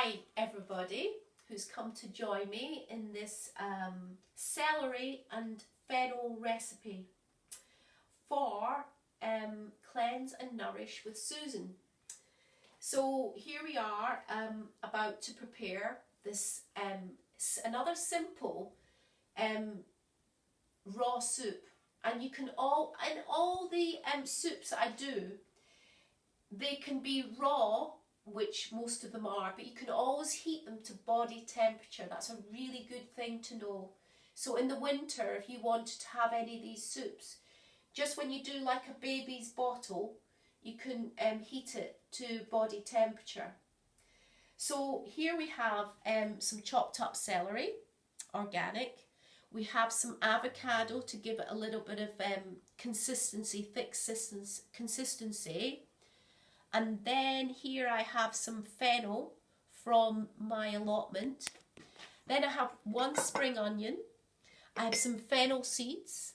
Hi everybody who's come to join me in this celery and fennel recipe for Cleanse and Nourish with Susan. So here we are about to prepare this another simple raw soup, and you can all the soups that I do, they can be raw, which most of them are, but you can always heat them to body temperature. That's a really good thing to know. So in the winter, if you wanted to have any of these soups, just when you do like a baby's bottle, you can heat it to body temperature. So here we have some chopped up celery, organic. We have some avocado to give it a little bit of consistency, thick consistency. And then here I have some fennel from my allotment. Then I have one spring onion. I have some fennel seeds.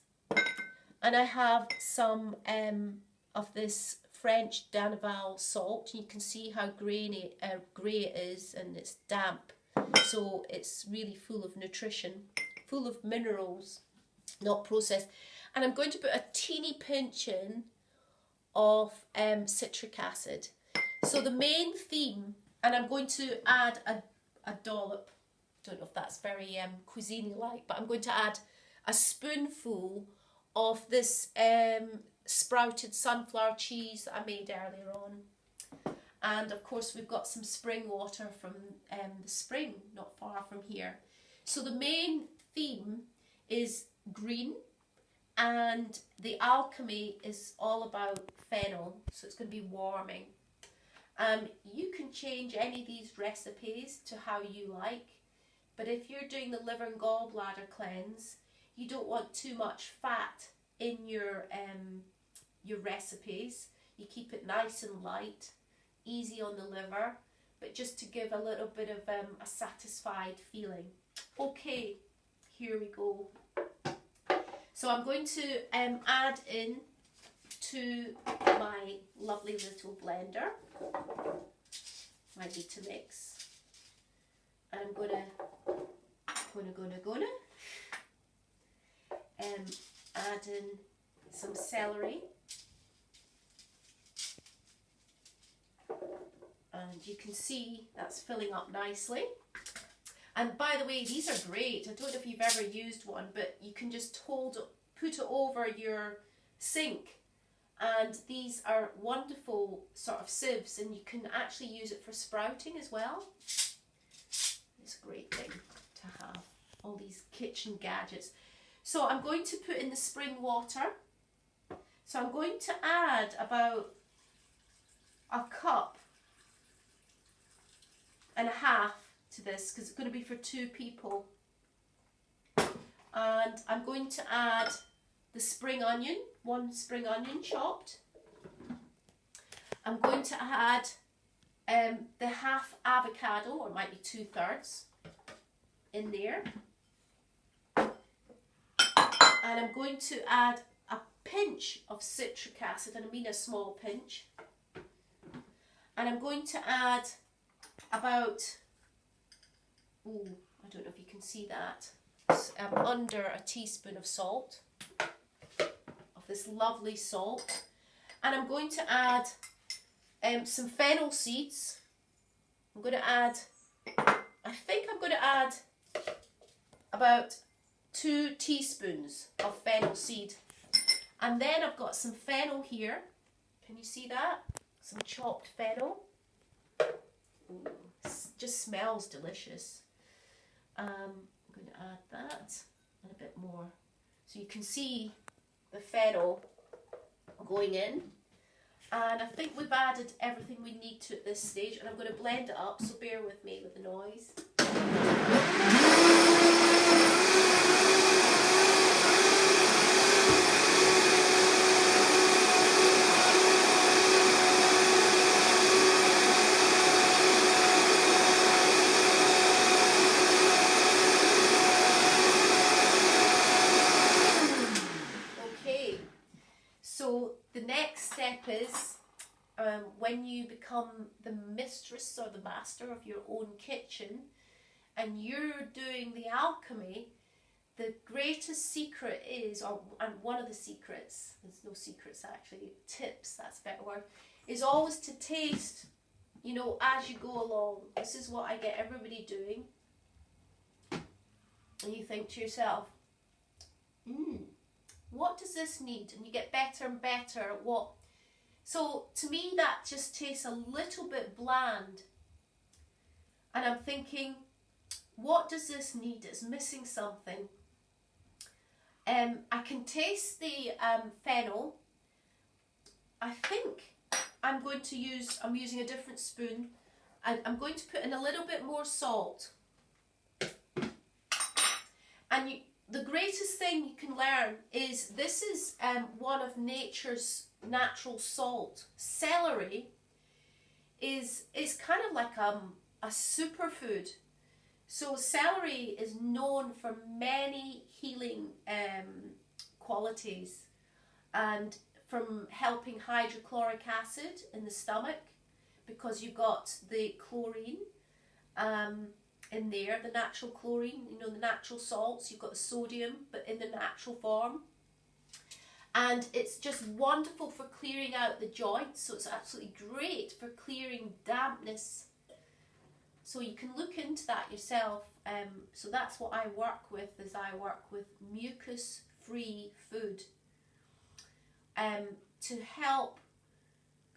And I have some of this French Danival salt. You can see how grey it is, and it's damp. So it's really full of nutrition, full of minerals, not processed. And I'm going to put a teeny pinch in of citric acid. So the main theme, and I'm going to add a dollop, don't know if that's very cuisine-like, but I'm going to add a spoonful of this sprouted sunflower cheese that I made earlier on. And of course we've got some spring water from the spring not far from here. So the main theme is green, and the alchemy is all about fennel, so it's going to be warming. You can change any of these recipes to how you like, but if you're doing the liver and gallbladder cleanse, you don't want too much fat in your recipes. You keep it nice and light, easy on the liver, but just to give a little bit of a satisfied feeling. Okay, here we go. So I'm going to add in to my lovely little blender my Vitamix, and I'm gonna add in some celery, and you can see that's filling up nicely. And by the way, these are great. I don't know if you've ever used one, but you can just put it over your sink. And these are wonderful sort of sieves, and you can actually use it for sprouting as well. It's a great thing to have, all these kitchen gadgets. So I'm going to put in the spring water. So I'm going to add about a cup and a half to this, because it's going to be for 2 people. And I'm going to add the spring onion, 1 spring onion chopped. I'm going to add the half avocado, or it might be 2/3 in there. And I'm going to add a pinch of citric acid, and I mean a small pinch. And I'm going to add about, I don't know if you can see that, under a teaspoon of salt, of this lovely salt. And I'm going to add some fennel seeds. I'm going to add, I think I'm going to add about 2 teaspoons of fennel seed. And then I've got some fennel here. Can you see that? Some chopped fennel. Ooh, just smells delicious. I'm going to add that and a bit more. So you can see the fennel going in. And I think we've added everything we need to at this stage, and I'm going to blend it up, so bear with me with the noise. So the next step is when you become become the mistress or the master of your own kitchen and you're doing the alchemy, the greatest secret is, and one of the secrets, there's no secrets actually, tips, that's a better word, is always to taste, you know, as you go along. This is what I get everybody doing. And you think to yourself, what does this need? And you get better and better at what. So to me that just tastes a little bit bland. And I'm thinking, what does this need? It's missing something. I can taste the fennel. I think I'm using a different spoon. I'm going to put in a little bit more salt. And the greatest thing you can learn is this is one of nature's natural salt. Celery is kind of like a superfood. So celery is known for many healing qualities, and from helping hydrochloric acid in the stomach, because you got the chlorine in there, the natural chlorine, you know, the natural salts, you've got the sodium, but in the natural form. And it's just wonderful for clearing out the joints, so it's absolutely great for clearing dampness. So you can look into that yourself. So that's what I work with, is I work with mucus-free food to help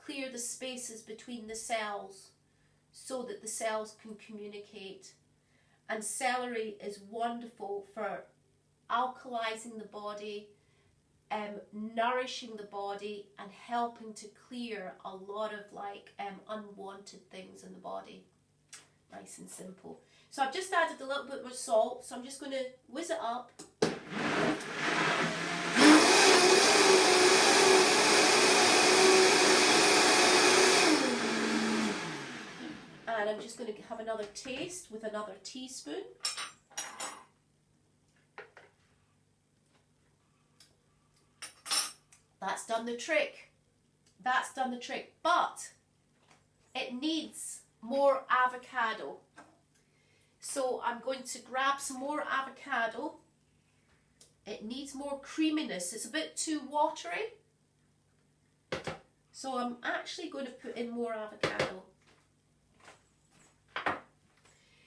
clear the spaces between the cells so that the cells can communicate. And celery is wonderful for alkalizing the body, nourishing the body, and helping to clear a lot of like unwanted things in the body. Nice and simple. So I've just added a little bit more salt, so I'm just going to whiz it up. And I'm just going to have another taste with another teaspoon. That's done the trick. That's done the trick. But it needs more avocado. So I'm going to grab some more avocado. It needs more creaminess. It's a bit too watery. So I'm actually going to put in more avocado.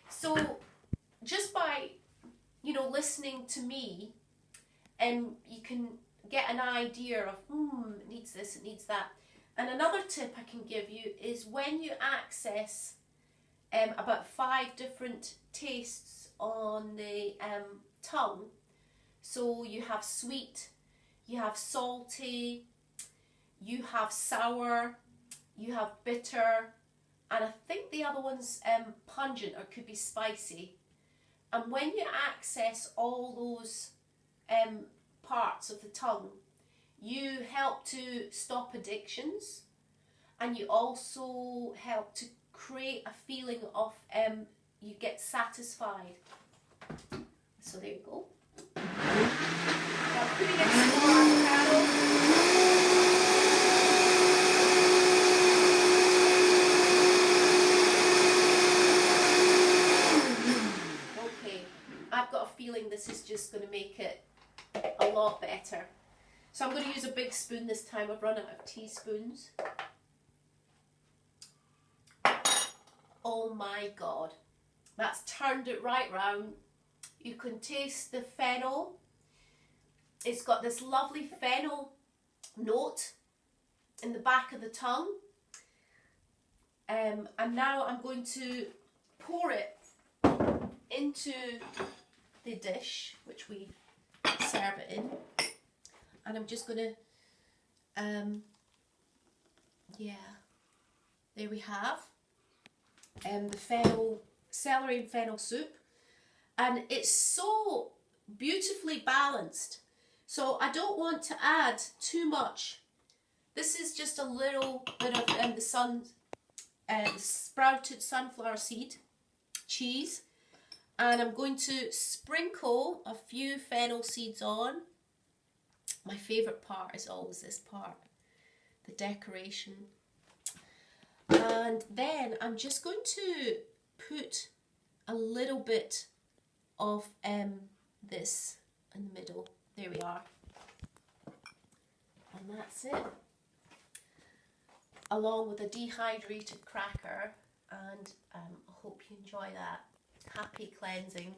So just by, you know, listening to me, you can get an idea of, it needs this, it needs that. And another tip I can give you is when you access about 5 different tastes on the tongue. So you have sweet, you have salty, you have sour, you have bitter, and I think the other one's pungent or could be spicy. And when you access all those parts of the tongue, you help to stop addictions, and you also help to create a feeling of you get satisfied. So there you go. Now putting in some more avocado. Okay, I've got a feeling this is just going to make it a lot better. So I'm going to use a big spoon this time. I've run out of teaspoons. Oh my God, that's turned it right round. You can taste the fennel. It's got this lovely fennel note in the back of the tongue. And now I'm going to pour it into the dish, which we serve it in. And I'm just going to, yeah, there we have the celery and fennel soup. And it's so beautifully balanced. So I don't want to add too much. This is just a little bit of the sprouted sunflower seed cheese. And I'm going to sprinkle a few fennel seeds on. My favourite part is always this part, the decoration. And And then I'm just going to put a little bit of this in the middle. There we are. And that's it. Along with a dehydrated cracker, and I hope you enjoy that. Happy cleansing.